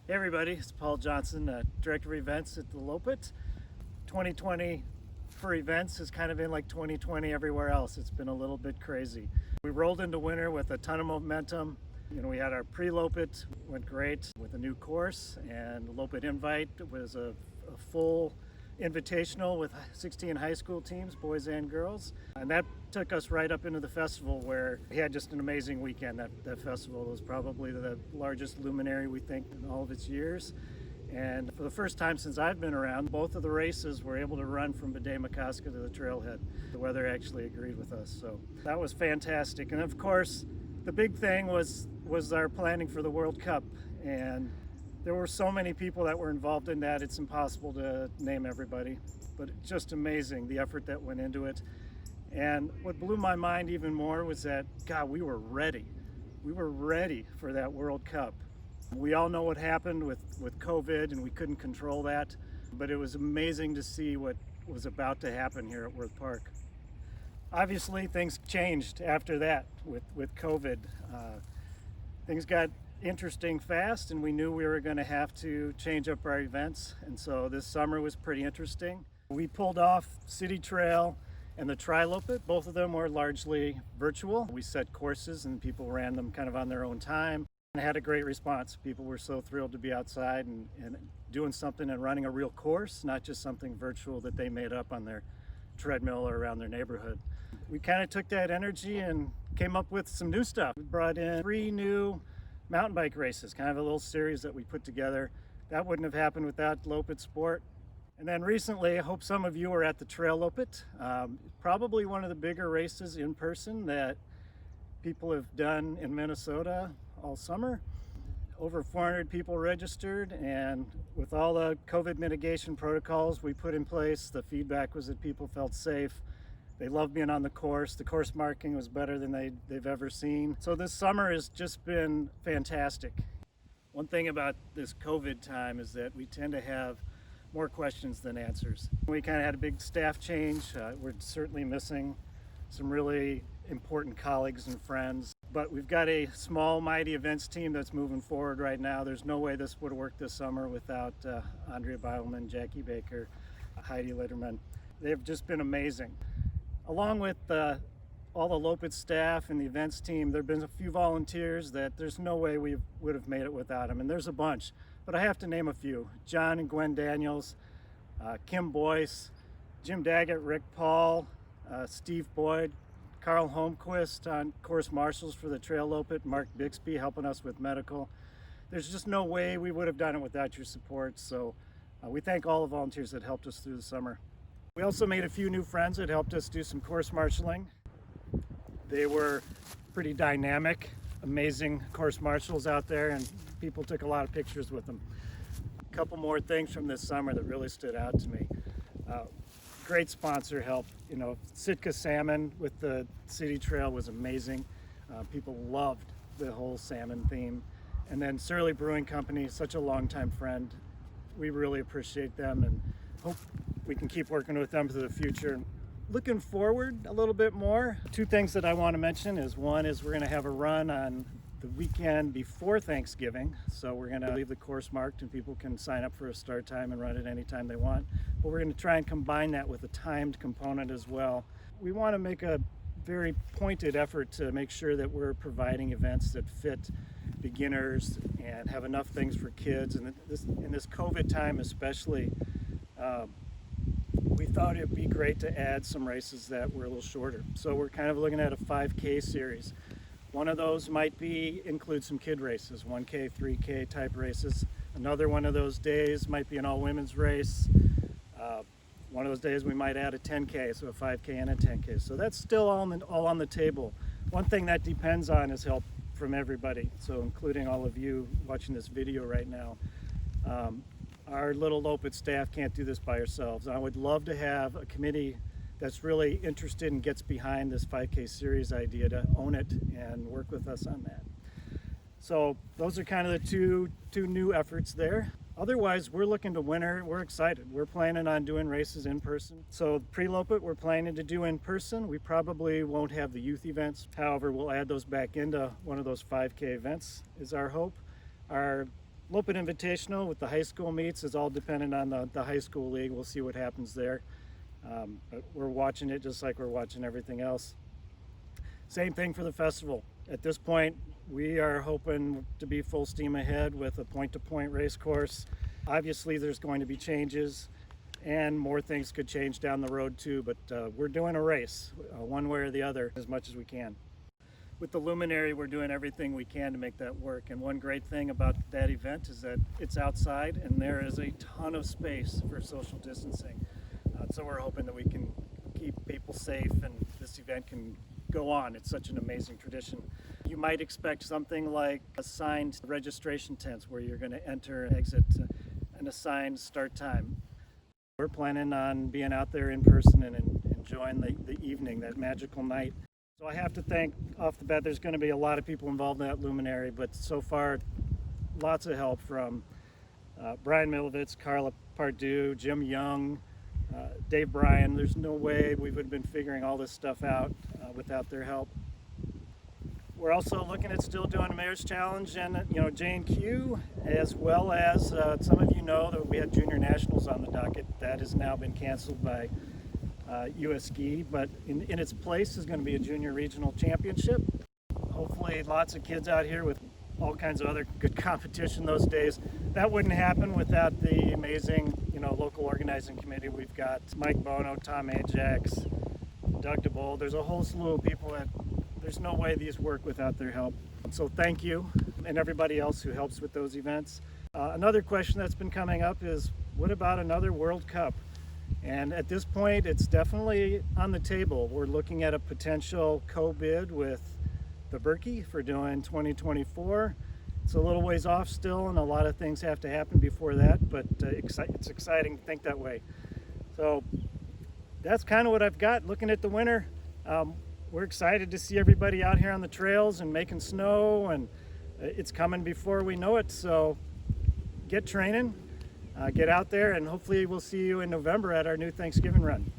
Hey everybody, it's Paul Johnson, Director of Events at the Loppet. 2020 for events has kind of been like 2020 everywhere else. It's been a little bit crazy. We rolled into winter with a ton of momentum. We had our pre-Loppet, went great with a new course, and the Loppet Invite was a full invitational with 16 high school teams, boys and girls. And that took us right up into the festival where we had just an amazing weekend. That festival was probably the largest luminary, we think, in all of its years. And for the first time since I've been around, both of the races were able to run from Bade-Makaska to the trailhead. The weather actually agreed with us, so that was fantastic. And of course, the big thing was our planning for the World Cup. And there were so many people that were involved in that, it's impossible to name everybody, but just amazing the effort that went into it. And what blew my mind even more was that, God, we were ready. We were ready for that World Cup. We all know what happened with COVID, and we couldn't control that, but it was amazing to see what was about to happen here at Worth Park. Obviously, things changed after that with COVID. Things got interesting fast, and we knew we were going to have to change up our events, and so this summer was pretty interesting. We pulled off City Trail and the Tri-Loppet. Both of them were largely virtual. We set courses and people ran them kind of on their own time and had a great response. People were so thrilled to be outside and doing something and running a real course, not just something virtual that they made up on their treadmill or around their neighborhood. We kind of took that energy and came up with some new stuff. We brought in 3 new mountain bike races, kind of a little series that we put together. That wouldn't have happened without Loppet Sport. And then recently, I hope some of you were at the Trail Loppet. Probably one of the bigger races in person that people have done in Minnesota all summer. Over 400 people registered, and with all the COVID mitigation protocols we put in place, the feedback was that people felt safe. They loved being on the course. The course marking was better than they've ever seen. So this summer has just been fantastic. One thing about this COVID time is that we tend to have more questions than answers. We kind of had a big staff change. We're certainly missing some really important colleagues and friends, but we've got a small, mighty events team that's moving forward right now. There's no way this would have worked this summer without Andrea Beilman, Jackie Baker, Heidi Litterman. They've just been amazing. Along with all the Loppet staff and the events team, there have been a few volunteers that there's no way we would have made it without them, and there's a bunch. But I have to name a few. John and Gwen Daniels, Kim Boyce, Jim Daggett, Rick Paul, Steve Boyd, Carl Holmquist on course marshals for the Trail Loppet, Mark Bixby helping us with medical. There's just no way we would have done it without your support, so we thank all the volunteers that helped us through the summer. We also made a few new friends that helped us do some course marshaling. They were pretty dynamic, amazing course marshals out there, and people took a lot of pictures with them. A couple more things from this summer that really stood out to me. Great sponsor help. Sitka Salmon with the City Trail was amazing. People loved the whole salmon theme. And then Surly Brewing Company, such a longtime friend. We really appreciate them and hope we can keep working with them for the future. Looking forward a little bit more. 2 things that I want to mention is one is we're going to have a run on the weekend before Thanksgiving. So we're going to leave the course marked and people can sign up for a start time and run it anytime they want. But we're going to try and combine that with a timed component as well. We want to make a very pointed effort to make sure that we're providing events that fit beginners and have enough things for kids. And in this COVID time especially, we thought it'd be great to add some races that were a little shorter. So we're kind of looking at a 5K series. One of those might include some kid races, 1K, 3K type races. Another one of those days might be an all-women's race. One of those days we might add a 10K, so a 5K and a 10K. So that's still all on the table. One thing that depends on is help from everybody, so including all of you watching this video right now. Our little Loppet staff can't do this by ourselves. I would love to have a committee that's really interested and gets behind this 5K series idea to own it and work with us on that. So those are kind of the two new efforts there. Otherwise, we're looking to winter. We're excited. We're planning on doing races in person. So pre-Loppet, we're planning to do in person. We probably won't have the youth events. However, we'll add those back into one of those 5K events is our hope. Our Loppet Invitational with the high school meets is all dependent on the high school league. We'll see what happens there. But we're watching it just like we're watching everything else. Same thing for the festival. At this point, we are hoping to be full steam ahead with a point-to-point race course. Obviously, there's going to be changes, and more things could change down the road too, but we're doing a race, one way or the other, as much as we can. With the luminary, we're doing everything we can to make that work. And one great thing about that event is that it's outside and there is a ton of space for social distancing. So we're hoping that we can keep people safe and this event can go on. It's such an amazing tradition. You might expect something like assigned registration tents where you're going to enter and exit an assigned start time. We're planning on being out there in person and enjoying the evening, that magical night. So I have to thank off the bat, there's going to be a lot of people involved in that luminary, but so far lots of help from Brian Milovitz, Carla Pardue, Jim Young, Dave Bryan. There's no way we would have been figuring all this stuff out without their help. We're also looking at still doing a Mayor's Challenge and J&Q, as well as some of you know that we had Junior Nationals on the docket. That has now been canceled by US Ski, but in its place is going to be a Junior Regional Championship. Hopefully lots of kids out here with all kinds of other good competition those days. That wouldn't happen without the amazing local organizing committee. We've got Mike Bono, Tom Ajax, Doug DeBold. There's a whole slew of people that there's no way these work without their help. So thank you, and everybody else who helps with those events. Another question that's been coming up is, what about another World Cup? And at this point, it's definitely on the table. We're looking at a potential co-bid with the Berkey for doing 2024. It's a little ways off still, and a lot of things have to happen before that, but it's exciting to think that way. So that's kind of what I've got looking at the winter. We're excited to see everybody out here on the trails and making snow, and it's coming before we know it. So get training, get out there, and hopefully we'll see you in November at our new Thanksgiving run.